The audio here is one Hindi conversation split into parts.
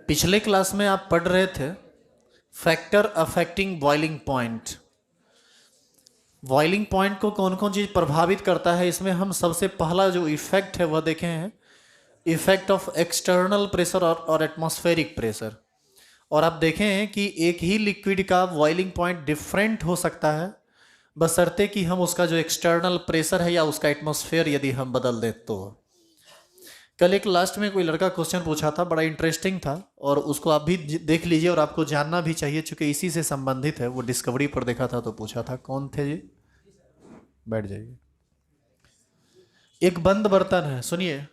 पिछले क्लास में आप पढ़ रहे थे factor affecting boiling point. Boiling point को कौन कौन चीज़ प्रभावित करता है, इसमें हम सबसे पहला जो इफेक्ट है वह देखे हैं, इफेक्ट ऑफ एक्सटर्नल प्रेशर और एटमॉस्फेरिक प्रेशर। और आप देखें हैं कि एक ही लिक्विड का बॉइलिंग पॉइंट डिफरेंट हो सकता है बशर्ते कि हम उसका जो एक्सटर्नल प्रेशर है या उसका एटमॉस्फेयर यदि हम बदल दें तो। कल एक लास्ट में कोई लड़का क्वेश्चन पूछा था, बड़ा इंटरेस्टिंग था और उसको आप भी देख लीजिए और आपको जानना भी चाहिए चूंकि इसी से संबंधित है। वो डिस्कवरी पर देखा था तो पूछा था। कौन थे जी? बैठ जाइए। एक बंद बर्तन है, सुनिए,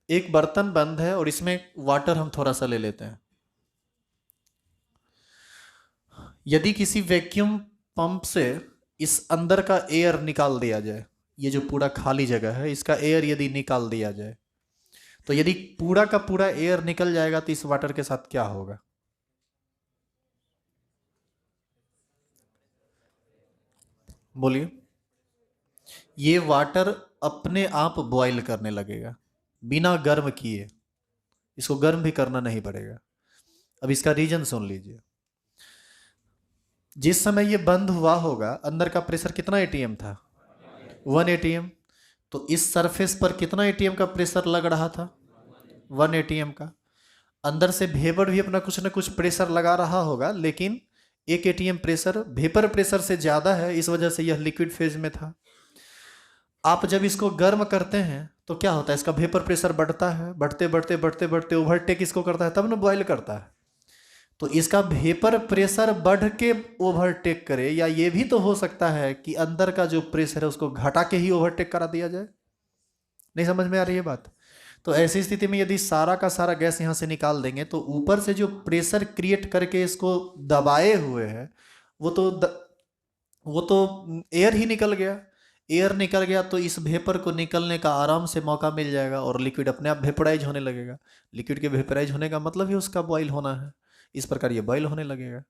एक बर्तन बंद है और इसमें वाटर हम थोड़ा सा ले लेते हैं। यदि किसी वैक्यूम पंप से इस अंदर का एयर निकाल दिया जाए, ये जो पूरा खाली जगह है इसका एयर यदि निकाल दिया जाए, तो यदि पूरा का पूरा एयर निकल जाएगा तो इस वाटर के साथ क्या होगा? बोलिए। ये वाटर अपने आप बॉयल करने लगेगा बिना गर्म किए, इसको गर्म भी करना नहीं पड़ेगा। अब इसका रीजन सुन लीजिए। जिस समय ये बंद हुआ होगा अंदर का प्रेशर कितना एटीएम था? 1 एटीएम। तो इस सरफेस पर कितना एटीएम का प्रेशर लग रहा था? 1 एटीएम का। अंदर से वेपर भी अपना कुछ ना कुछ प्रेशर लगा रहा होगा, लेकिन 1 एटीएम प्रेशर वेपर प्रेशर से ज्यादा है, इस वजह से यह लिक्विड फेज में था। आप जब इसको गर्म करते हैं तो क्या होता है? इसका वेपर प्रेशर बढ़ता है, बढ़ते बढ़ते बढ़ते बढ़ते ओवरटेक इसको करता है, तब ना बॉयल करता है। तो इसका वेपर प्रेशर बढ़ के ओवरटेक करे, या ये भी तो हो सकता है कि अंदर का जो प्रेशर है उसको घटा के ही ओवरटेक करा दिया जाए। नहीं समझ में आ रही है बात? तो ऐसी स्थिति में यदि सारा का सारा गैस यहाँ से निकाल देंगे तो ऊपर से जो प्रेशर क्रिएट करके इसको दबाए हुए है वो तो एयर ही निकल गया। एयर निकल गया तो इस वेपर को निकलने का आराम से मौका मिल जाएगा और लिक्विड अपने आप वेपराइज होने लगेगा। लिक्विड के वेपराइज होने का मतलब ही उसका बॉयल होना है। इस प्रकार ये बॉयल होने लगेगा।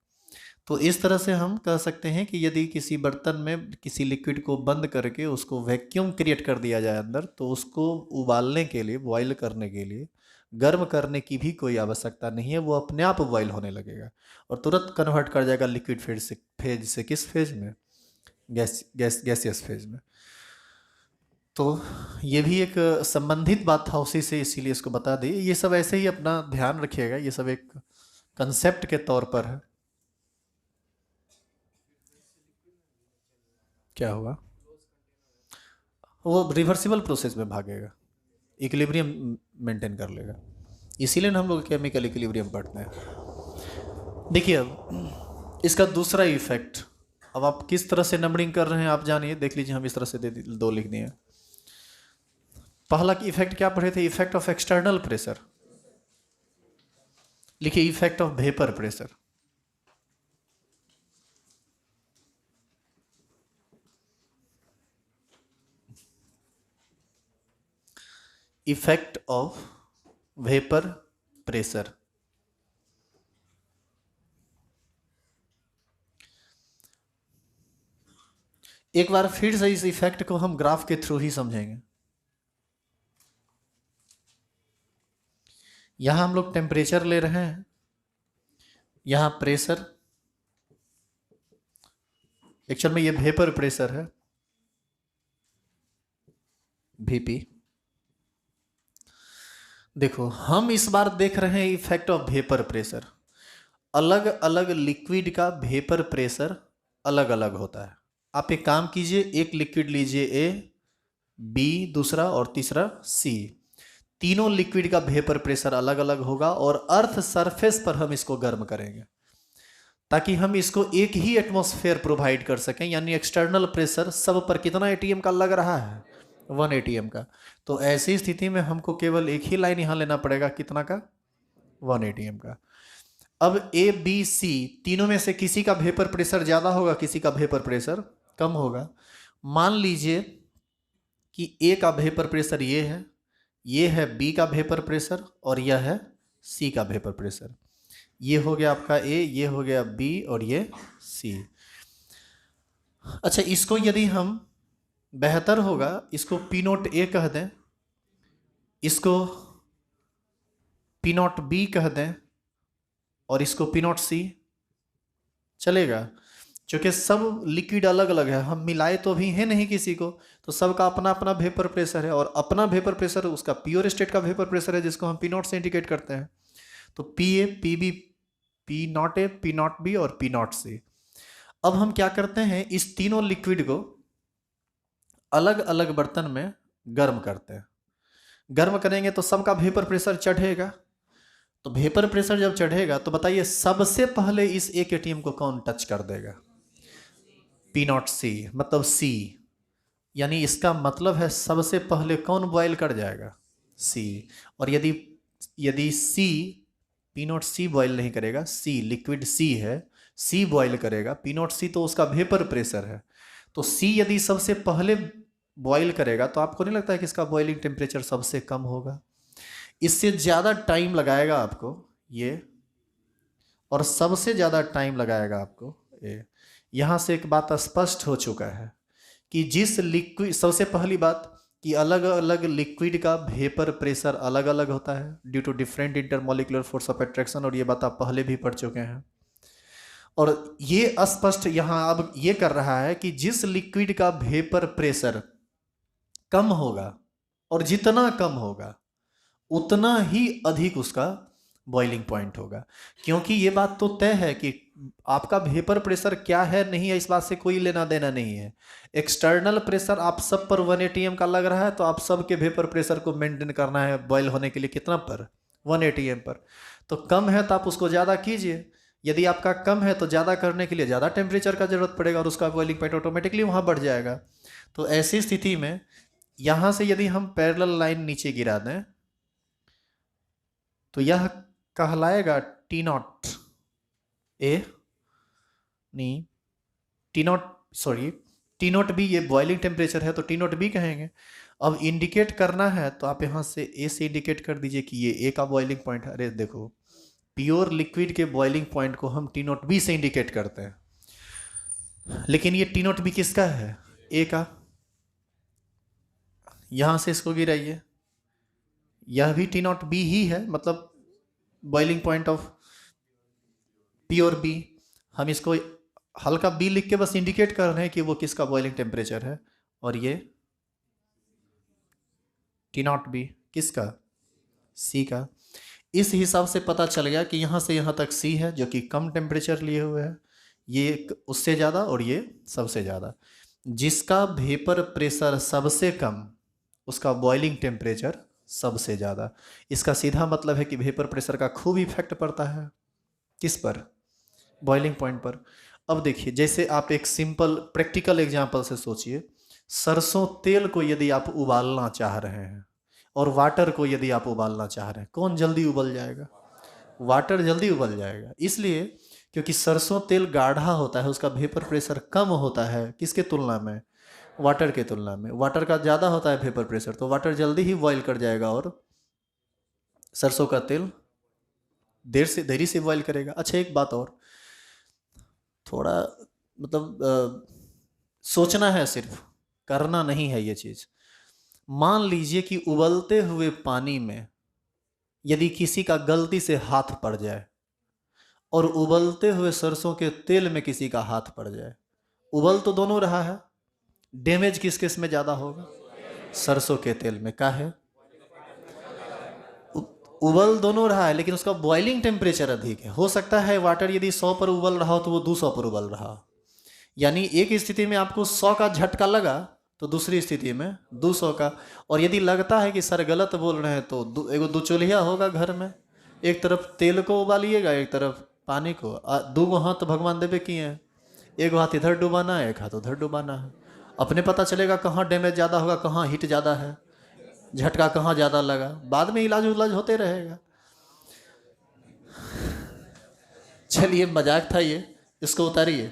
तो इस तरह से हम कह सकते हैं कि यदि किसी बर्तन में किसी लिक्विड को बंद करके उसको वैक्यूम क्रिएट कर दिया जाए अंदर, तो उसको उबालने के लिए, बॉयल करने के लिए गर्म करने की भी कोई आवश्यकता नहीं है, वो अपने आप बॉयल होने लगेगा और तुरंत कन्वर्ट कर जाएगा लिक्विड फेज से किस फेज में? गैसियस फेज में। तो ये भी एक संबंधित बात था उसी से, इसीलिए इसको बता दी। ये सब ऐसे ही अपना ध्यान रखिएगा, ये सब एक कंसेप्ट के तौर पर है। क्या हुआ? वो रिवर्सिबल प्रोसेस में भागेगा, इक्विलिब्रियम मेंटेन कर लेगा। इसीलिए हम लोग केमिकल इक्विलिब्रियम पढ़ते हैं। देखिए अब इसका दूसरा इफेक्ट, अब आप किस तरह से नंबरिंग कर रहे हैं आप जानिए, देख लीजिए। हम इस तरह से दो लिख दिए। पहला इफेक्ट क्या पढ़े थे? Effect of external pressure. लिखिए effect of vapour pressure. Effect of vapour pressure. एक बार फिर से इस इफेक्ट को हम ग्राफ के थ्रू ही समझेंगे। यहां हम लोग टेम्परेचर ले रहे हैं, यहां प्रेशर, एक्चुअल में ये वेपर प्रेशर है, वीपी। देखो हम इस बार देख रहे हैं इफेक्ट ऑफ वेपर प्रेशर। अलग अलग लिक्विड का वेपर प्रेशर अलग अलग होता है। आप एक काम कीजिए, एक लिक्विड लीजिए ए, बी दूसरा और तीसरा सी। तीनों लिक्विड का वेपर प्रेशर अलग अलग होगा और अर्थ सरफेस पर हम इसको गर्म करेंगे ताकि हम इसको एक ही एटमॉस्फेयर प्रोवाइड कर सकें। यानी एक्सटर्नल प्रेशर सब पर कितना एटीएम का लग रहा है? 1 एटीएम का। तो ऐसी स्थिति में हमको केवल एक ही लाइन यहां लेना पड़ेगा, कितना का? 1 एटीएम का। अब ए बी सी तीनों में से किसी का वेपर प्रेशर ज्यादा होगा, किसी का वेपर प्रेशर कम होगा। मान लीजिए कि ए का वेपर प्रेशर ये है बी का वेपर प्रेशर और यह है सी का वेपर प्रेशर। ये हो गया आपका ए, ये हो गया बी और ये सी। अच्छा, इसको यदि हम बेहतर होगा इसको पी नोट ए कह दें, इसको पी नोट बी कह दें और इसको पी नॉट सी, चलेगा? क्योंकि सब लिक्विड अलग अलग है, हम मिलाए तो भी है नहीं किसी को, तो सबका अपना अपना वेपर प्रेशर है, और अपना वेपर प्रेशर उसका प्योर स्टेट का वेपर प्रेशर है, जिसको हम पी नॉट से इंडिकेट करते हैं। तो P A, P B, P not A, P not B और पी नॉट सी। अब हम क्या करते हैं, इस तीनों लिक्विड को अलग अलग बर्तन में गर्म करते हैं। गर्म करेंगे तो सबका वेपर प्रेशर चढ़ेगा। तो वेपर प्रेशर जब चढ़ेगा तो बताइए सबसे पहले इस एक एटीएम को कौन टच कर देगा? पी नॉट सी, मतलब सी, यानी इसका मतलब है सबसे पहले कौन बॉयल कर जाएगा? सी। और यदि यदि सी, पी नॉट सी बॉयल नहीं करेगा, सी लिक्विड सी है, सी बॉयल करेगा, पी नॉट सी तो उसका वेपर प्रेशर है, तो सी यदि सबसे पहले बॉयल करेगा तो आपको नहीं लगता है कि इसका बॉइलिंग टेम्परेचर सबसे कम होगा? इससे ज़्यादा टाइम लगाएगा आपको ये, और सबसे ज़्यादा टाइम लगाएगा आपको ये। यहाँ से एक बात स्पष्ट हो चुका है कि जिस लिक्विड, सबसे पहली बात कि अलग अलग लिक्विड का वेपर प्रेशर अलग अलग होता है due to different intermolecular force of attraction, और ये बात आप पहले भी पढ़ चुके हैं। और ये स्पष्ट यहाँ अब ये कर रहा है कि जिस लिक्विड का वेपर प्रेशर कम होगा, और जितना कम होगा उतना ही अधिक उसका बॉइलिंग पॉइंट होगा। क्योंकि ये बात तो तय है कि आपका वेपर प्रेशर क्या है नहीं है, इस बात से कोई लेना देना नहीं है। एक्सटर्नल प्रेशर आप सब पर 1 atm का लग रहा है, तो आप सब के वेपर प्रेशर को मेंटेन करना है बॉयल होने के लिए कितना पर? 1 atm पर। तो कम है तो आप उसको ज़्यादा कीजिए, यदि आपका कम है तो ज़्यादा करने के लिए ज़्यादा टेम्परेचर का जरूरत पड़ेगा, और उसका बॉइलिंग पॉइंट ऑटोमेटिकली वहाँ बढ़ जाएगा। तो ऐसी स्थिति में यहाँ से यदि हम पैरेलल लाइन नीचे गिरा दें तो यह कहलाएगा टी नॉट ए, नहीं T not, sorry T naught B, ये बॉइलिंग टेम्परेचर है तो टी नॉट बी कहेंगे। अब इंडिकेट करना है तो आप यहाँ से ए से इंडिकेट कर दीजिए कि ये ए का बॉइलिंग पॉइंट है। अरे देखो, प्योर लिक्विड के बॉइलिंग पॉइंट को हम टी नॉट बी से इंडिकेट करते हैं, लेकिन ये टी नॉट बी किसका है? ए का। यहाँ से इसको गिराइए, यह भी टी नॉट बी ही है, मतलब boiling point of pure B. हम इसको हल्का बी लिख के बस इंडिकेट कर रहे हैं कि वो किसका बॉइलिंग टेम्परेचर है, और ये टी नॉट बी किसका? सी का। इस हिसाब से पता चल गया कि यहाँ से यहाँ तक सी है जो कि कम टेम्परेचर लिए हुए है, ये उससे ज़्यादा और ये सबसे ज़्यादा। जिसका वेपर प्रेशर सबसे कम उसका बॉइलिंग टेम्परेचर सबसे ज़्यादा। इसका सीधा मतलब है कि वेपर प्रेशर का खूब इफेक्ट पड़ता है किस पर? बॉइलिंग पॉइंट पर। अब देखिए, जैसे आप एक सिंपल प्रैक्टिकल एग्जांपल से सोचिए, सरसों तेल को यदि आप उबालना चाह रहे हैं और वाटर को यदि आप उबालना चाह रहे हैं, कौन जल्दी उबल जाएगा? वाटर जल्दी उबल जाएगा। इसलिए क्योंकि सरसों तेल गाढ़ा होता है, उसका वेपर प्रेशर कम होता है किसके तुलना में? वाटर के तुलना में। वाटर का ज़्यादा होता है वेपर प्रेशर, तो वाटर जल्दी ही बॉयल कर जाएगा और सरसों का तेल देरी से बॉयल करेगा। अच्छा, एक बात और, थोड़ा मतलब सोचना है, सिर्फ करना नहीं है ये चीज़। मान लीजिए कि उबलते हुए पानी में यदि किसी का गलती से हाथ पड़ जाए, और उबलते हुए सरसों के तेल में किसी का हाथ पड़ जाए, उबल तो दोनों रहा है, डैमेज किस किस में ज़्यादा होगा? सरसों के तेल में। का है? उबल दोनों रहा है, लेकिन उसका बॉइलिंग टेम्परेचर अधिक है। हो सकता है वाटर यदि 100 पर उबल रहा हो तो वो 200 पर उबल रहा हो। यानी एक स्थिति में आपको 100 का झटका लगा तो दूसरी स्थिति में 200 का। और यदि लगता है कि सर गलत बोल रहे हैं तो एगो दो चूल्हा होगा घर में, एक तरफ तेल को उबालिएगा, एक तरफ पानी को। 2 हाथ भगवान देवे किए हैं, एक हाथ इधर डुबाना है, एक हाथ उधर डुबाना है। अपने पता चलेगा कहाँ डैमेज ज़्यादा होगा, कहाँ हीट ज़्यादा है, झटका कहाँ ज़्यादा लगा, बाद में इलाज उलाज होते रहेगा। चलिए मजाक था ये, इसको उतारिए।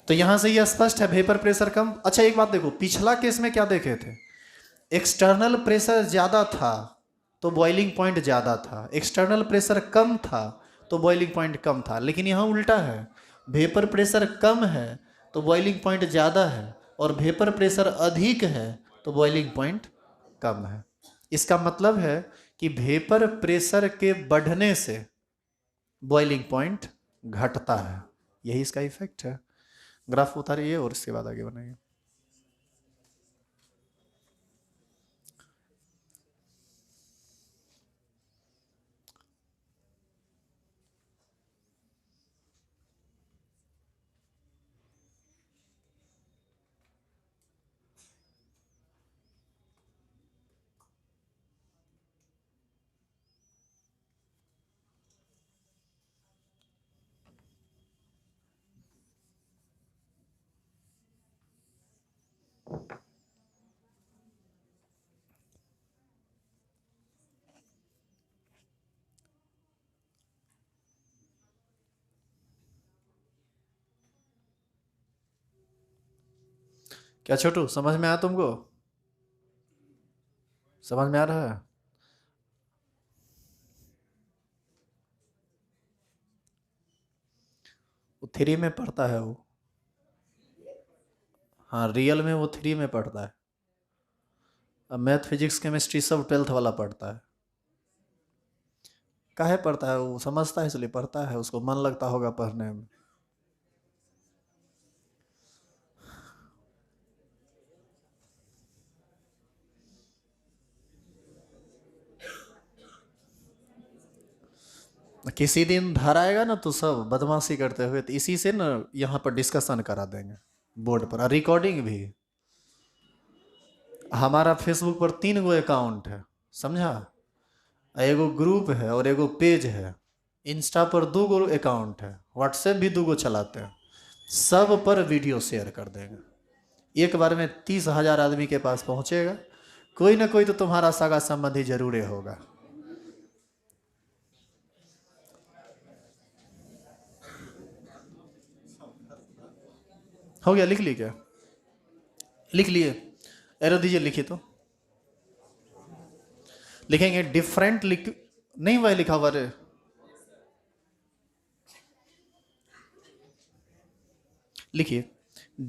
तो यहां से यह स्पष्ट है वेपर प्रेशर कम। अच्छा एक बात देखो, पिछला केस में क्या देखे थे? एक्सटर्नल प्रेशर ज़्यादा था तो बॉइलिंग पॉइंट ज़्यादा था, एक्सटर्नल प्रेशर कम था तो बॉइलिंग पॉइंट कम था। लेकिन यहाँ उल्टा है, वेपर प्रेशर कम है तो बॉइलिंग पॉइंट ज़्यादा है, और वेपर प्रेशर अधिक है तो बॉइलिंग पॉइंट कम है। इसका मतलब है कि वेपर प्रेशर के बढ़ने से बॉइलिंग पॉइंट घटता है। यही इसका इफेक्ट है। ग्राफ उतारिए और इसके बाद आगे बनाइए। क्या छोटू, समझ में आया तुमको? समझ में आ रहा है? वो थ्री में पढ़ता है वो। हाँ, रियल में वो थ्री में पढ़ता है। अब मैथ फिजिक्स केमिस्ट्री सब 12th वाला पढ़ता है। काहे पढ़ता है? वो समझता है इसलिए पढ़ता है, उसको मन लगता होगा पढ़ने में। किसी दिन घर आएगा ना तो सब बदमाशी करते हुए तो इसी से ना यहाँ पर डिस्कशन करा देंगे बोर्ड पर, और रिकॉर्डिंग भी। हमारा फेसबुक पर 3 गो अकाउंट है, समझा? एगो ग्रुप है और एगो पेज है। इंस्टा पर 2 गो अकाउंट है, व्हाट्सएप भी 2 गो चलाते हैं। सब पर वीडियो शेयर कर देंगे। एक बार में 30,000 आदमी के पास पहुंचेगा। कोई ना कोई तो तुम्हारा सगा संबंधी जरूर होगा। हो गया? लिख ली क्या? लिख लिए? एरो दीजिए, लिखिए तो। लिखेंगे डिफरेंट लिख, नहीं वह लिखा हुआ रे। लिखिए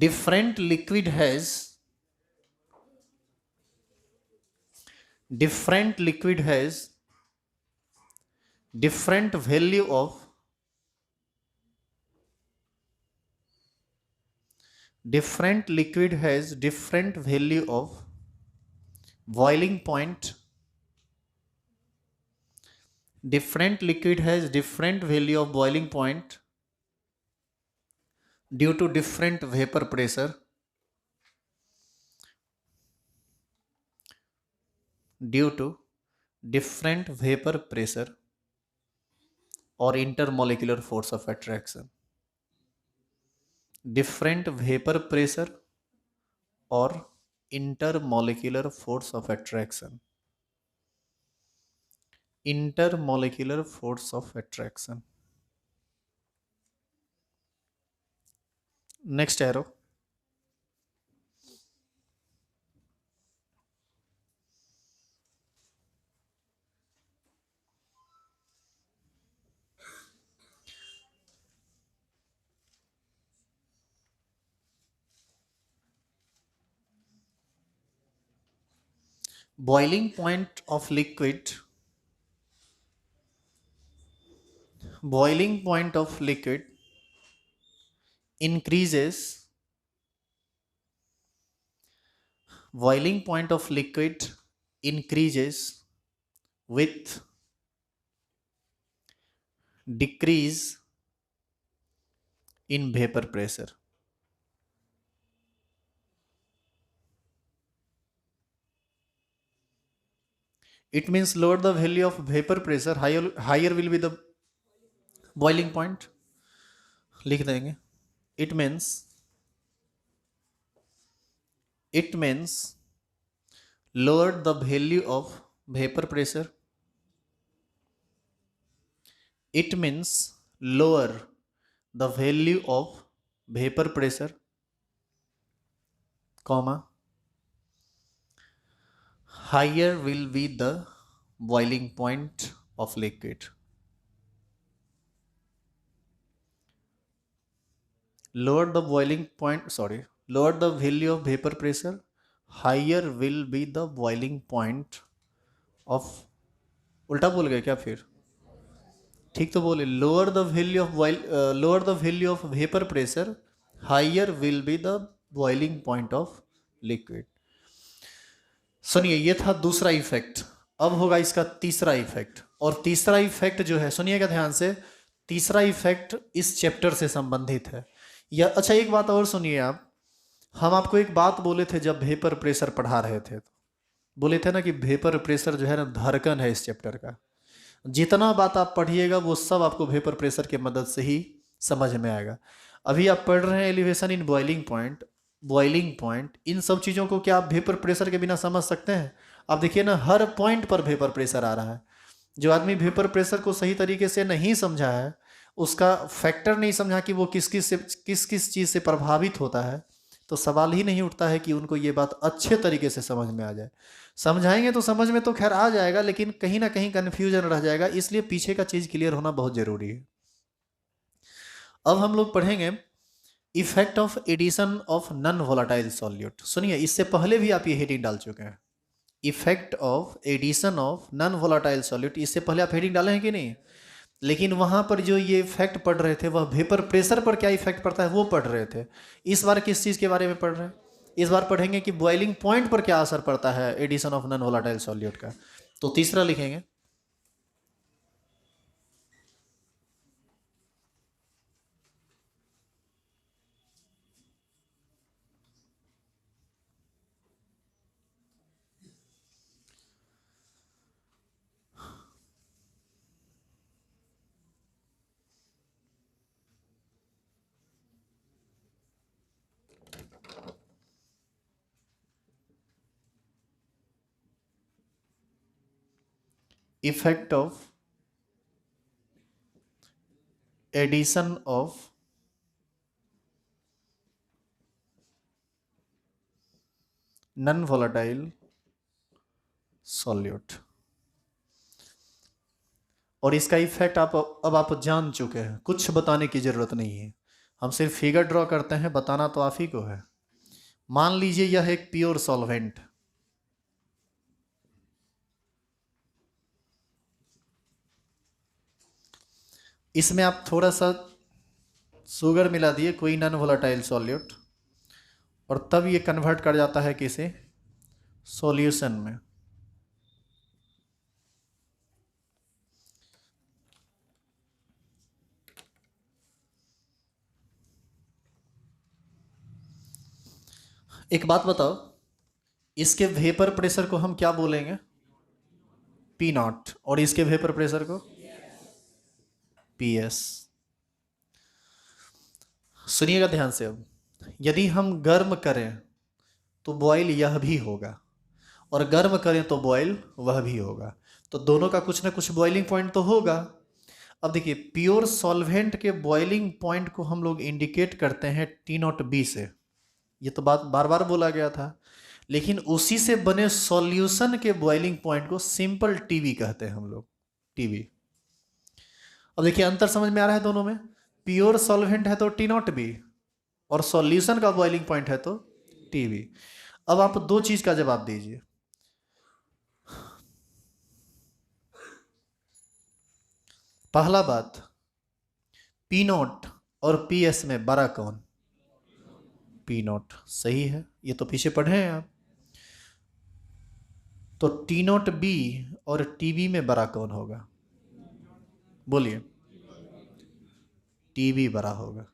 different liquid has, different liquid has different value of, different liquid has different value of boiling point, different liquid has different value of boiling point due to different vapor pressure, due to different vapor pressure or intermolecular force of attraction, different vapor pressure or intermolecular force of attraction, intermolecular force of attraction. Next arrow. Boiling point of liquid, boiling point of liquid increases, boiling point of liquid increases with decrease in vapor pressure. It means lower the value of vapor pressure, higher will be the boiling point. लिख देंगे it means, it means lower the value of vapor pressure, it means lower the value of vapor pressure, comma, higher will be the boiling point of liquid. Lower the boiling point, sorry, lower the value of vapor pressure, higher will be the boiling point of, उल्टा बोल गए क्या फिर? ठीक तो बोले, lower the value of vapour pressure, higher will be the boiling point of liquid. सुनिए, ये था दूसरा इफेक्ट। अब होगा इसका तीसरा इफेक्ट, और तीसरा इफेक्ट जो है, सुनिएगा ध्यान से, तीसरा इफेक्ट इस चैप्टर से संबंधित है। या अच्छा, एक बात और सुनिए आप, हम आपको एक बात बोले थे जब वेपर प्रेशर पढ़ा रहे थे, तो बोले थे ना कि वेपर प्रेशर जो है ना धड़कन है इस चैप्टर का। जितना बात आप पढ़िएगा वो सब आपको वेपर प्रेशर की मदद से ही समझ में आएगा। अभी आप पढ़ रहे हैं एलिवेशन इन बॉइलिंग पॉइंट, इन सब चीज़ों को क्या आप वेपर प्रेशर के बिना समझ सकते हैं? आप देखिए ना, हर पॉइंट पर वेपर प्रेशर आ रहा है। जो आदमी वेपर प्रेशर को सही तरीके से नहीं समझा है, उसका फैक्टर नहीं समझा कि वो किस किस चीज़ से प्रभावित होता है, तो सवाल ही नहीं उठता है कि उनको ये बात अच्छे तरीके से समझ में आ जाए। समझाएंगे तो समझ में तो खैर आ जाएगा, लेकिन कहीं ना कहीं कन्फ्यूजन रह जाएगा, इसलिए पीछे का चीज़ क्लियर होना बहुत ज़रूरी है। अब हम लोग पढ़ेंगे effect of addition of non volatile solute. सुनिए, इससे पहले भी आप ये हेडिंग डाल चुके हैं, effect of addition of non volatile solute, इससे पहले आप हेडिंग डाले हैं कि नहीं? लेकिन वहाँ पर जो ये इफेक्ट पढ़ रहे थे, वह वेपर प्रेशर पर क्या इफेक्ट पड़ता है वो पढ़ रहे थे। इस बार किस चीज़ के बारे में पढ़ रहे हैं? इस बार पढ़ेंगे कि बॉइलिंग पॉइंट पर क्या असर पड़ता है addition of non volatile solute का। तो तीसरा लिखेंगे, effect of addition of non volatile solute. और इसका इफेक्ट अब आप जान चुके हैं, कुछ बताने की जरूरत नहीं है। हम सिर्फ फिगर ड्रॉ करते हैं, बताना तो आप ही को है। मान लीजिए यह एक प्योर सॉल्वेंट, इसमें आप थोड़ा सा शुगर मिला दिए, कोई नॉन वोलाटाइल सॉल्यूट, और तब ये कन्वर्ट कर जाता है किसी सॉल्यूशन में। एक बात बताओ, इसके वेपर प्रेशर को हम क्या बोलेंगे? P not. और इसके वेपर प्रेशर को पी एस। सुनिएगा ध्यान से, अब यदि हम गर्म करें तो बॉयल यह भी होगा, और गर्म करें तो बॉयल वह भी होगा, तो दोनों का कुछ ना कुछ बॉइलिंग पॉइंट तो होगा। अब देखिए, प्योर सॉल्वेंट के बॉइलिंग पॉइंट को हम लोग इंडिकेट करते हैं टी नॉट बी से, ये तो बात बार बार बोला गया था। लेकिन उसी से बने सॉल्यूशन के बॉइलिंग पॉइंट को सिंपल टीवी कहते हैं हम लोग, टीवी। अब देखिए, अंतर समझ में आ रहा है दोनों में? प्योर सॉल्वेंट है तो टी नॉट बी, और सॉल्यूशन का बॉइलिंग पॉइंट है तो टीवी। अब आप दो चीज का जवाब दीजिए। पहला बात, पी नॉट और पी एस में बड़ा कौन? P not. सही है, ये तो पीछे पढ़े हैं आप। तो टी नॉट बी और टीबी में बड़ा कौन होगा? बोलिए। टीबी बड़ा होगा।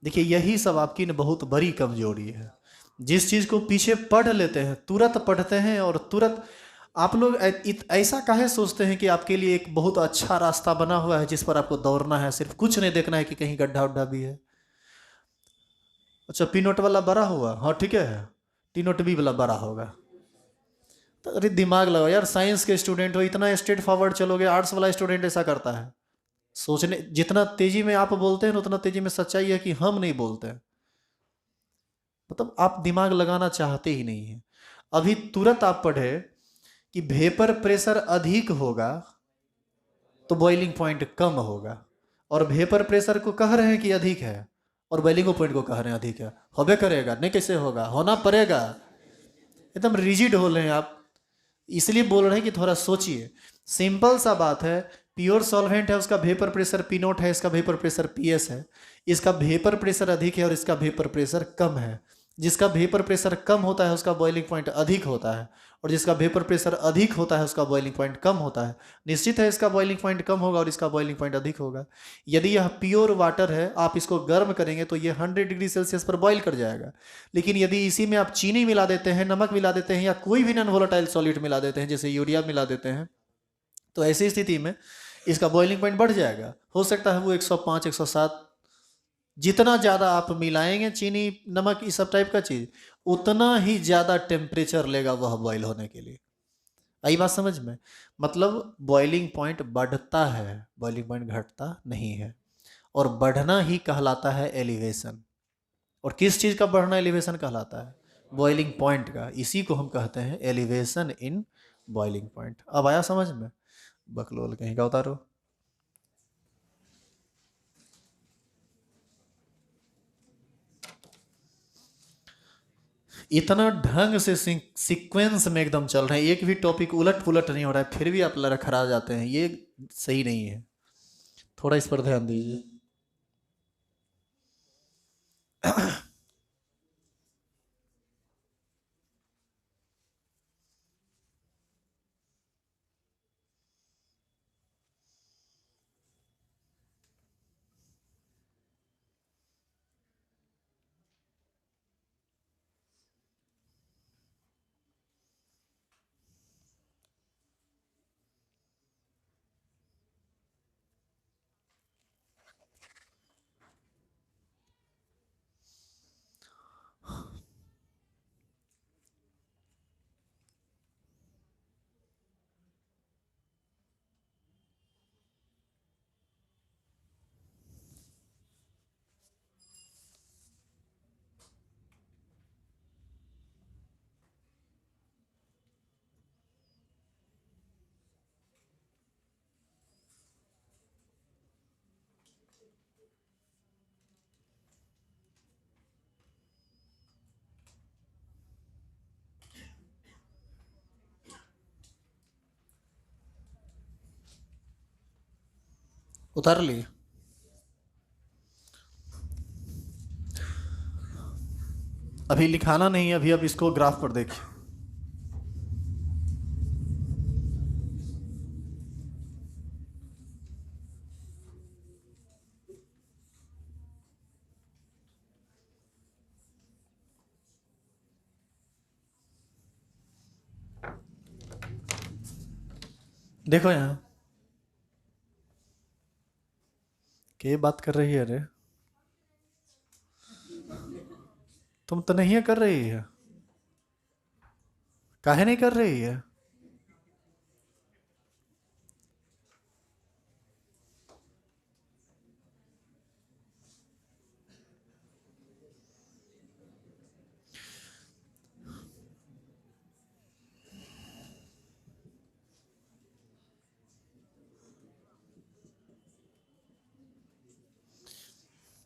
देखिए, यही सब आपकी न बहुत बड़ी कमजोरी है। जिस चीज को पीछे पढ़ लेते हैं, तुरंत पढ़ते हैं, और तुरंत आप लोग ऐसा काहे सोचते हैं कि आपके लिए एक बहुत अच्छा रास्ता बना हुआ है जिस पर आपको दौड़ना है, सिर्फ कुछ नहीं देखना है कि कहीं गड्ढा उड्ढा भी है। अच्छा, पी नोट वाला बड़ा हुआ, हाँ ठीक है, टी नोट बी वाला बड़ा होगा। तो अरे दिमाग लगाओ यार, साइंस के स्टूडेंट हो, इतना स्ट्रेट फॉरवर्ड चलोगे? आर्ट्स वाला स्टूडेंट ऐसा करता है? सोचने जितना तेजी में आप बोलते हैं उतना तेजी में सच्चाई है कि हम नहीं बोलते हैं। मतलब आप दिमाग लगाना चाहते ही नहीं है। अभी तुरंत आप पढ़े कि वेपर प्रेशर अधिक होगा तो बॉइलिंग पॉइंट कम होगा, और वेपर प्रेशर को कह रहे हैं कि अधिक है, और बॉइलिंग पॉइंट को कह रहे हैं अधिक है। होबे करेगा नहीं, कैसे होगा? होना पड़ेगा। एकदम रिजिड हो रहे हैं आप, इसलिए बोल रहे हैं कि थोड़ा सोचिए। सिंपल सा बात है, प्योर सॉल्वेंट है उसका वेपर प्रेशर पी नोट है, इसका वेपर प्रेशर पी एस है। इसका वेपर प्रेशर अधिक है और इसका वेपर प्रेशर कम है। जिसका वेपर प्रेशर कम होता है उसका बॉइलिंग पॉइंट अधिक होता है, और जिसका वेपर प्रेशर अधिक होता है उसका बॉइलिंग पॉइंट कम होता है। निश्चित है इसका बॉइलिंग पॉइंट कम होगा और इसका बॉइलिंग पॉइंट अधिक होगा। यदि यह प्योर वाटर है, आप इसको गर्म करेंगे तो ये 100 डिग्री सेल्सियस पर बॉईल कर जाएगा। लेकिन यदि इसी में आप चीनी मिला देते हैं, नमक मिला देते हैं, या कोई भी नॉन वोलेटाइल सॉलिड मिला देते हैं, जैसे यूरिया मिला देते हैं, तो ऐसी स्थिति में इसका बॉइलिंग पॉइंट बढ़ जाएगा। हो सकता है वो 105, 107, जितना ज़्यादा आप मिलाएंगे चीनी, नमक, इस सब टाइप का चीज़, उतना ही ज़्यादा टेम्परेचर लेगा वह बॉईल होने के लिए। आई बात समझ में? मतलब बॉइलिंग पॉइंट बढ़ता है, बॉइलिंग पॉइंट घटता नहीं है। और बढ़ना ही कहलाता है एलिवेशन। और किस चीज़ का बढ़ना एलिवेशन कहलाता है? बॉइलिंग पॉइंट का। इसी को हम कहते हैं एलिवेशन इन बॉइलिंग पॉइंट। अब आया समझ में? बकलोल कहीं का उतारो। इतना ढंग से सीक्वेंस में एकदम चल रहे हैं, एक भी टॉपिक उलट पुलट नहीं हो रहा है, फिर भी आप लड़खड़ा जाते हैं, ये सही नहीं है। थोड़ा इस पर ध्यान दीजिए। उतार लिए? अभी लिखाना नहीं, अभी अब इसको ग्राफ पर देखिए। देखो यहाँ के बात कर रही है? अरे तुम तो नहीं कर रही है, काहे नहीं कर रही है?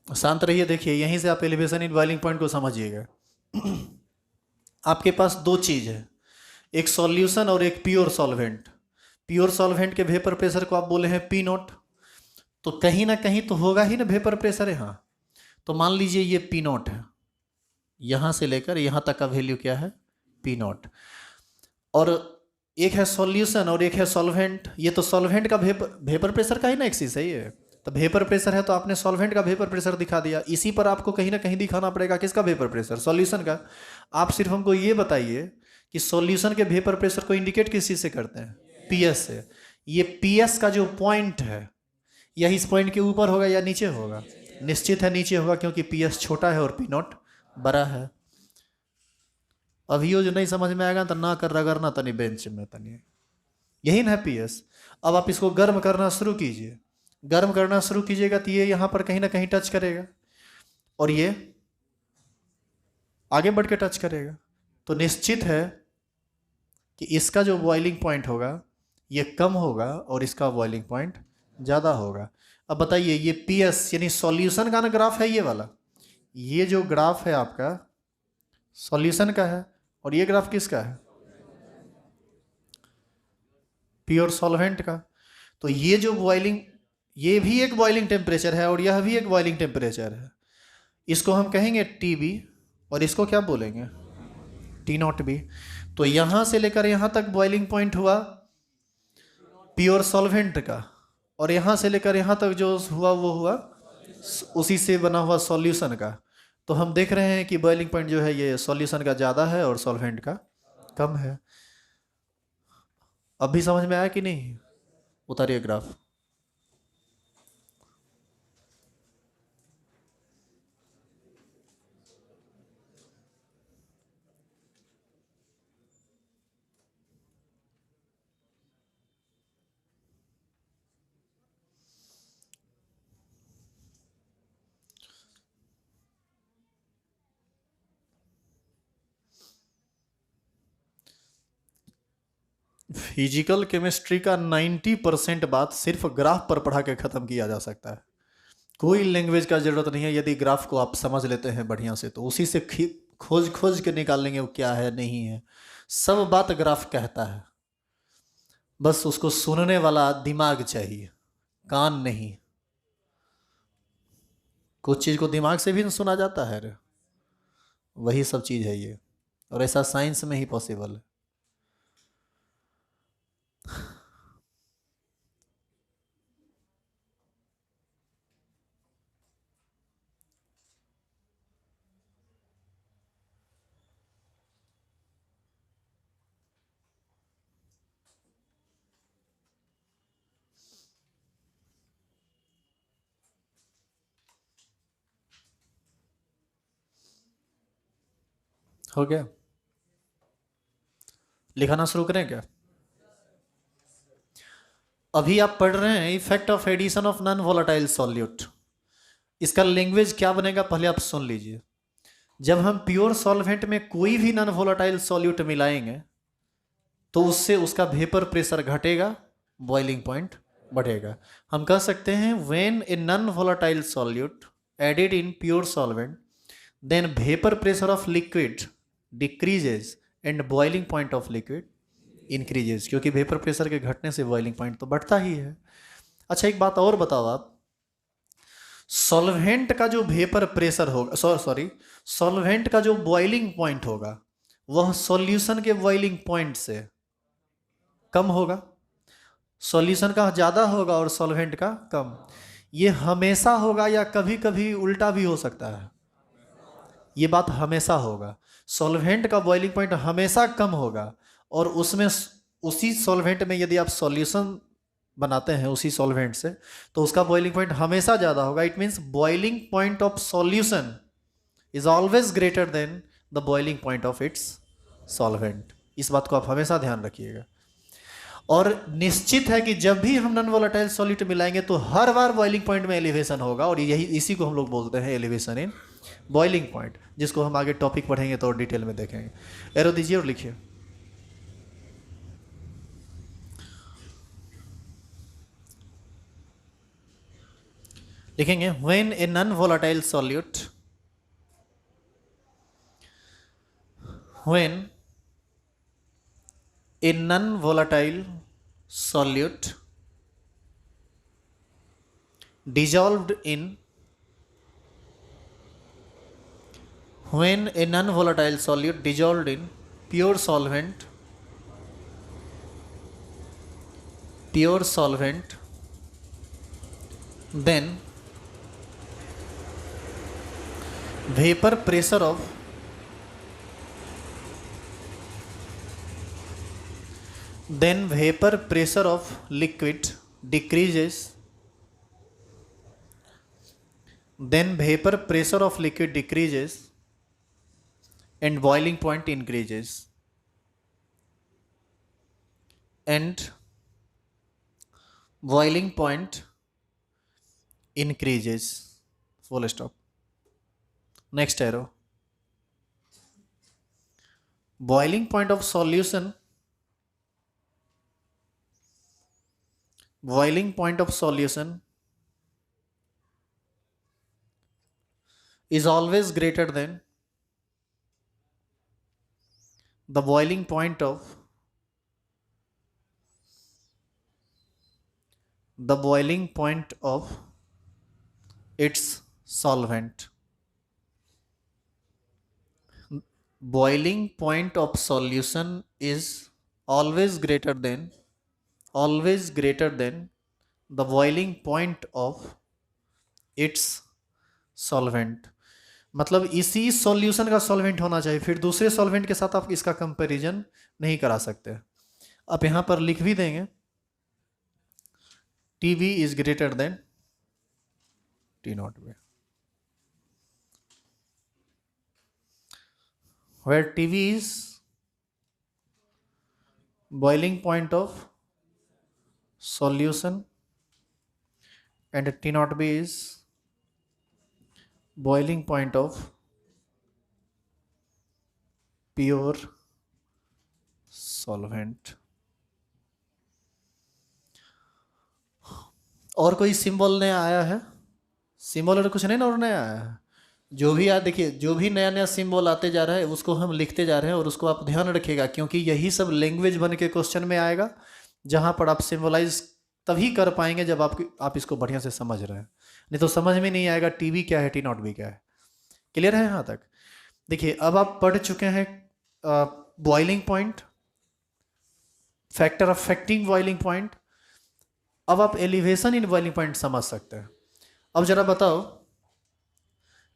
शांत रहिए। देखिए यहीं से आप एलिवेशन इन बॉइलिंग पॉइंट को समझिएगा। आपके पास दो चीज है, एक सॉल्यूशन और एक प्योर सॉल्वेंट। प्योर सॉल्वेंट के वेपर प्रेशर को आप बोले हैं पी नोट, तो कहीं ना कहीं तो होगा ही ना वेपर प्रेशर यहाँ। तो मान लीजिए ये पी नोट है, यहाँ से लेकर यहाँ तक का वैल्यू क्या है? P note. और एक है सॉल्यूशन और एक है सॉल्वेंट। ये तो सॉल्वेंट का वेपर प्रेशर का ही ना एक्सिस है ये। तो वेपर प्रेशर है तो आपने सॉल्वेंट का वेपर प्रेशर दिखा दिया, इसी पर आपको कहीं ना कहीं दिखाना पड़ेगा किसका वेपर प्रेशर? सॉल्यूशन का। आप सिर्फ हमको ये बताइए कि सॉल्यूशन के वेपर प्रेशर को इंडिकेट किस चीज़ से करते हैं? पीएस से। ये पीएस का जो पॉइंट है, यह इस पॉइंट के ऊपर होगा या नीचे होगा? निश्चित है नीचे होगा, क्योंकि पीएस छोटा है और पी नॉट बड़ा है। अभी जो नहीं समझ में आएगा तो ना कर रगड़ना तनी बेंच में तनी, यही ना पीएस। अब आप इसको गर्म करना शुरू कीजिए। गर्म करना शुरू कीजिएगा तो ये यहाँ पर कहीं ना कहीं टच करेगा और ये आगे बढ़ के टच करेगा। तो निश्चित है कि इसका जो बॉइलिंग पॉइंट होगा ये कम होगा और इसका बॉइलिंग पॉइंट ज़्यादा होगा। अब बताइए ये पीएस यानी सॉल्यूशन का ना ग्राफ है ये वाला, ये जो ग्राफ है आपका सॉल्यूशन का है, और ये ग्राफ किसका है? प्योर सॉल्वेंट का। तो ये जो बॉइलिंग, ये भी एक बॉइलिंग टेम्परेचर है और यह भी एक बॉइलिंग टेम्परेचर है। इसको हम कहेंगे टी बी और इसको क्या बोलेंगे, टी नॉट बी। तो यहां से लेकर यहां तक बॉइलिंग पॉइंट हुआ प्योर सॉल्वेंट का, और यहां से लेकर यहां तक जो हुआ वो हुआ उसी से बना हुआ सॉल्यूशन का। तो हम देख रहे हैं कि बॉइलिंग पॉइंट जो है ये सॉल्यूशन का ज़्यादा है और सॉल्वेंट का कम है। अब भी समझ में आया कि नहीं? उतारिए ग्राफ। फिजिकल केमिस्ट्री का 90% बात सिर्फ ग्राफ पर पढ़ा के ख़त्म किया जा सकता है। कोई लैंग्वेज का ज़रूरत नहीं है। यदि ग्राफ को आप समझ लेते हैं बढ़िया से तो उसी से खोज खोज के निकाल लेंगे वो क्या है नहीं है। सब बात ग्राफ कहता है, बस उसको सुनने वाला दिमाग चाहिए, कान नहीं। कुछ चीज़ को दिमाग से भी सुना जाता है रे। वही सब चीज़ है ये, और ऐसा साइंस में ही पॉसिबल है। हो गया? लिखाना शुरू करें क्या? अभी आप पढ़ रहे हैं effect of addition of non volatile solute. इसका लैंग्वेज क्या बनेगा पहले आप सुन लीजिए। जब हम प्योर सॉल्वेंट में कोई भी नॉन वोलेटाइल सॉल्यूट मिलाएंगे तो उससे उसका वेपर प्रेशर घटेगा, बॉइलिंग पॉइंट बढ़ेगा। हम कह सकते हैं when a non volatile solute added in pure solvent then vapour pressure of liquid decreases and boiling point of liquid increases, क्योंकि वेपर प्रेशर के घटने से बॉइलिंग पॉइंट तो बढ़ता ही है। अच्छा एक बात और बताओ आप, सॉल्वेंट का जो वेपर प्रेशर होगा, सॉरी सॉल्वेंट का जो बॉइलिंग पॉइंट होगा वह सॉल्यूशन के बॉइलिंग पॉइंट से कम होगा। सॉल्यूशन का ज़्यादा होगा और सॉल्वेंट का कम। ये हमेशा होगा या कभी कभी उल्टा भी हो सकता है? ये बात हमेशा होगा। सॉल्वेंट का बॉइलिंग पॉइंट हमेशा कम होगा और उसमें उसी सॉल्वेंट में यदि आप सॉल्यूशन बनाते हैं उसी सॉल्वेंट से तो उसका बॉइलिंग पॉइंट हमेशा ज़्यादा होगा। It means boiling point of solution is always greater than the boiling point of its solvent. इस बात को आप हमेशा ध्यान रखिएगा। और निश्चित है कि जब भी हम नॉन वोलेटाइल सॉल्यूट मिलाएंगे तो हर बार बॉइलिंग पॉइंट में एलिवेशन होगा, और यही इसी को हम लोग बोलते हैं एलिवेशन इन बॉइलिंग पॉइंट, जिसको हम आगे टॉपिक पढ़ेंगे तो और डिटेल में देखेंगे। एरो दीजिए और लिखिए। लिखेंगे when a non volatile solute, when a non volatile solute dissolved in, when a non-volatile solute dissolved in pure solvent, then vapor pressure of liquid decreases, and boiling point increases, and boiling point increases, full stop. Next arrow. Boiling point of solution is always greater than the boiling point of the boiling point of its solvent. Boiling point of solution is always greater than the boiling point of its solvent. मतलब इसी सॉल्यूशन का सॉल्वेंट होना चाहिए, फिर दूसरे सॉल्वेंट के साथ आप इसका कंपैरिजन नहीं करा सकते। आप यहां पर लिख भी देंगे TB is greater than T0B, where TB is boiling point of solution and T0B is boiling point of pure solvent। और कोई सिंबल नया आया है? सिंबल और कुछ नहीं ना और नया आया है। जो भी देखिए, जो भी नया नया सिंबल आते जा रहा है उसको हम लिखते जा रहे हैं, और उसको आप ध्यान रखिएगा, क्योंकि यही सब लैंग्वेज बन के क्वेश्चन में आएगा, जहां पर आप सिंबलाइज तभी कर पाएंगे जब आप इसको बढ़िया से समझ रहे हैं। नहीं तो समझ में नहीं आएगा TB क्या है, T0B क्या है। क्लियर है यहाँ तक? देखिए, अब आप पढ़ चुके हैं boiling point, factor affecting boiling point. अब आप एलिवेशन इन बॉइलिंग पॉइंट समझ सकते हैं। अब जरा बताओ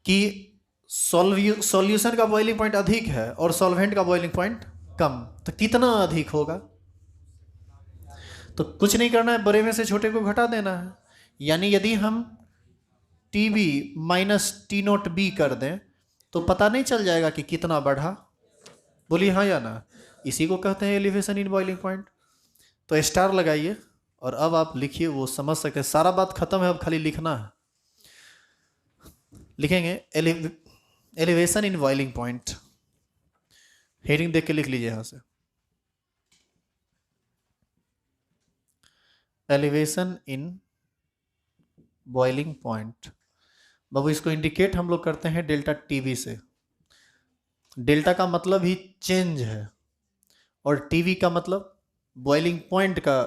कि सॉल्यूशन का बॉइलिंग पॉइंट अधिक है और सॉल्वेंट का बॉइलिंग पॉइंट कम, तो कितना अधिक होगा? तो कुछ नहीं करना है, बड़े में से छोटे को घटा देना है। यानी यदि हम TB माइनस T0B कर दें तो पता नहीं चल जाएगा कि कितना बढ़ा? बोलिए हाँ या ना। इसी को कहते हैं एलिवेशन इन बॉइलिंग पॉइंट। तो स्टार लगाइए और अब आप लिखिए, वो समझ सकते हैं। सारा बात खत्म है, अब खाली लिखना है। लिखेंगे elevation in boiling point, heading देख के लिख लीजिए यहां से, एलिवेशन इन बॉइलिंग पॉइंट। बाबू इसको इंडिकेट हम लोग करते हैं डेल्टा TB से। डेल्टा का मतलब ही चेंज है और TB का मतलब बॉइलिंग पॉइंट का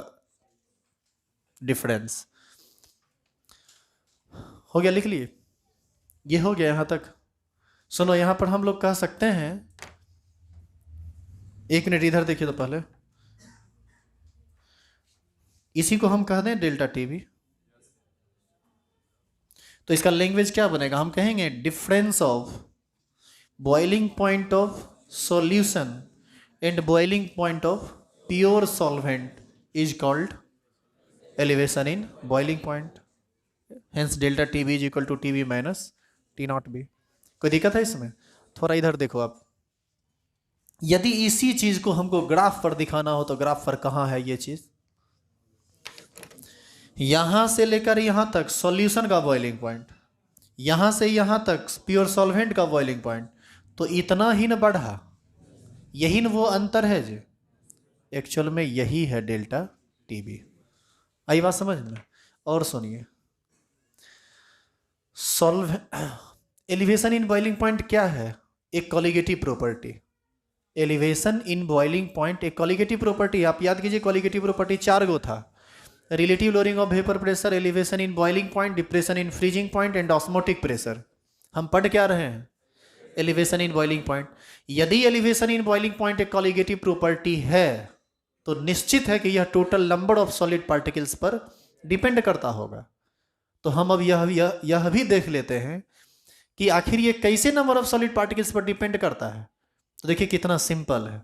डिफरेंस। हो गया, लिख लिए? ये हो गया यहां तक। सुनो, यहां पर हम लोग कह सकते हैं, एक मिनट इधर देखिए तो पहले, इसी को हम कह दें डेल्टा TB। तो इसका लैंग्वेज क्या बनेगा? हम कहेंगे difference of boiling point of solution and boiling point of pure solvent is called elevation in boiling point. Hence delta TB is equal to TB minus T0B। कोई दिक्कत है इसमें? थोड़ा इधर देखो आप। यदि इसी चीज को हमको ग्राफ पर दिखाना हो तो ग्राफ पर कहां है ये चीज? यहां से लेकर यहां तक सॉल्यूशन का बॉइलिंग पॉइंट, यहां से यहां तक प्योर सॉल्वेंट का बॉइलिंग पॉइंट, तो इतना ही न बढ़ा। यही न वो अंतर है जो एक्चुअल में यही है डेल्टा TB। आई बात समझ में? और सुनिए, एलिवेशन इन बॉइलिंग पॉइंट क्या है? एक colligative property. Elevation in boiling point एक कॉलिगेटिव प्रॉपर्टी। आप याद कीजिए, कॉलिगेटिव प्रॉपर्टी 4 गो था। Relative lowering of vapour pressure, elevation in boiling point, depression in freezing point and osmotic pressure. हम पढ़ क्या रहे हैं? Elevation in boiling point. यदि एलिवेशन इन बॉइलिंग पॉइंट एक कॉलिगेटिव प्रॉपर्टी है तो निश्चित है कि यह total number of solid particles पर डिपेंड करता होगा। तो हम अब यह भी देख लेते हैं कि आखिर ये कैसे नंबर ऑफ सॉलिड पार्टिकल्स पर डिपेंड करता है। तो देखिए कितना सिंपल है।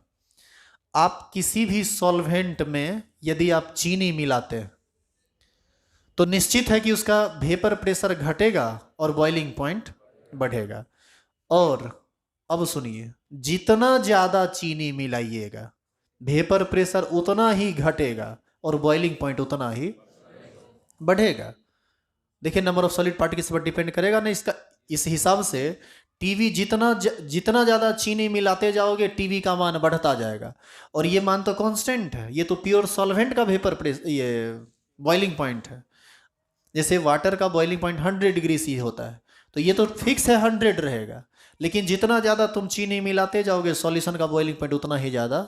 आप किसी भी सॉल्वेंट में यदि आप चीनी मिलाते हैं तो निश्चित है कि उसका वेपर प्रेशर घटेगा और बॉइलिंग पॉइंट बढ़ेगा। और अब सुनिए, जितना ज्यादा चीनी मिलाइएगा वेपर प्रेशर उतना ही घटेगा और बॉइलिंग पॉइंट उतना ही बढ़ेगा। देखिए नंबर ऑफ सॉलिड पार्टिकल्स पर डिपेंड करेगा ना इसका। इस हिसाब से TB जितना ज्यादा चीनी मिलाते जाओगे TB का मान बढ़ता जाएगा। और ये मान तो कांस्टेंट है, ये तो प्योर सॉल्वेंट का वेपर प्रेशर, ये बॉइलिंग पॉइंट है। जैसे वाटर का बॉइलिंग पॉइंट 100 डिग्री सी होता है, तो ये तो फिक्स है 100 रहेगा। लेकिन जितना ज़्यादा तुम चीनी मिलाते जाओगे सॉल्यूशन का बॉइलिंग पॉइंट उतना ही ज़्यादा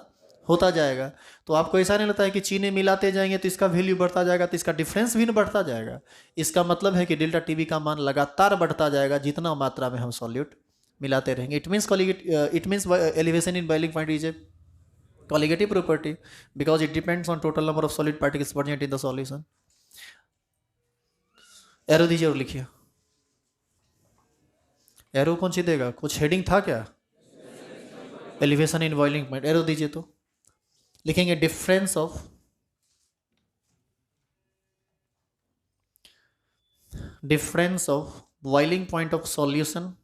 होता जाएगा। तो आपको ऐसा नहीं लगता है कि चीनी मिलाते जाएंगे तो इसका वैल्यू बढ़ता जाएगा, तो इसका डिफरेंस भी बढ़ता जाएगा। इसका मतलब है कि डेल्टा टीवी का मान लगातार बढ़ता जाएगा जितना मात्रा में हम सॉल्यूट मिलाते रहेंगे। It means elevation in boiling point is a colligative property because it depends on total number of solid particles present in the solution. Arrow दीजिए और लिखिए। एरो कौन सी देगा? कुछ हेडिंग था क्या? Elevation in boiling point. Arrow दीजिए तो लिखेंगे difference of boiling point of solution,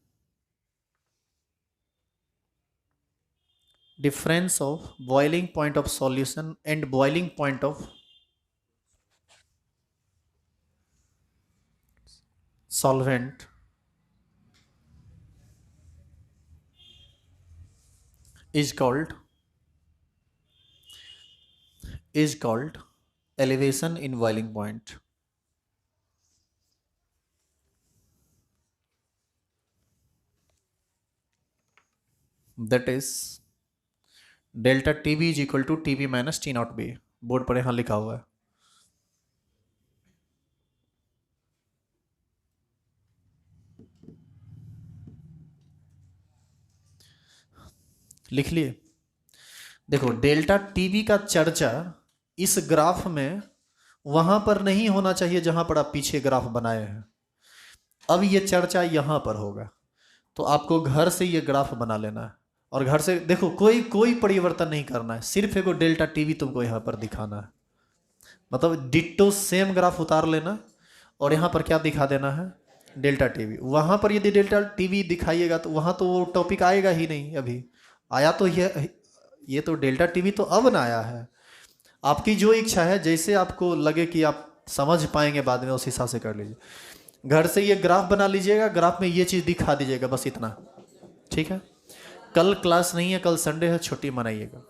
difference of boiling point of solution and boiling point of solvent is called elevation in boiling point. That is delta T B is equal to T B minus T naught B. Board पर यहां लिखा हुआ है। लिख लिए? देखो डेल्टा टी बी का चर्चा इस ग्राफ में वहां पर नहीं होना चाहिए जहां पर आप पीछे ग्राफ बनाए हैं। अब ये चर्चा यहां पर होगा, तो आपको घर से ये ग्राफ बना लेना है और घर से देखो कोई परिवर्तन नहीं करना है, सिर्फ एगो डेल्टा टीवी तुमको यहाँ पर दिखाना है। मतलब डिट्टो सेम ग्राफ उतार लेना और यहाँ पर क्या दिखा देना है? Delta TV. वहाँ पर यदि डेल्टा टीवी दिखाइएगा तो वहाँ तो वो टॉपिक आएगा ही नहीं। अभी आया तो ये तो डेल्टा टीवी तो अब ना आया है। आपकी जो इच्छा है, जैसे आपको लगे कि आप समझ पाएंगे बाद में, उस हिसाब से कर लीजिए। घर से ये ग्राफ बना लीजिएगा, ग्राफ में ये चीज़ दिखा दीजिएगा, बस इतना। ठीक है? कल क्लास नहीं है, कल संडे है, छुट्टी मनाइएगा।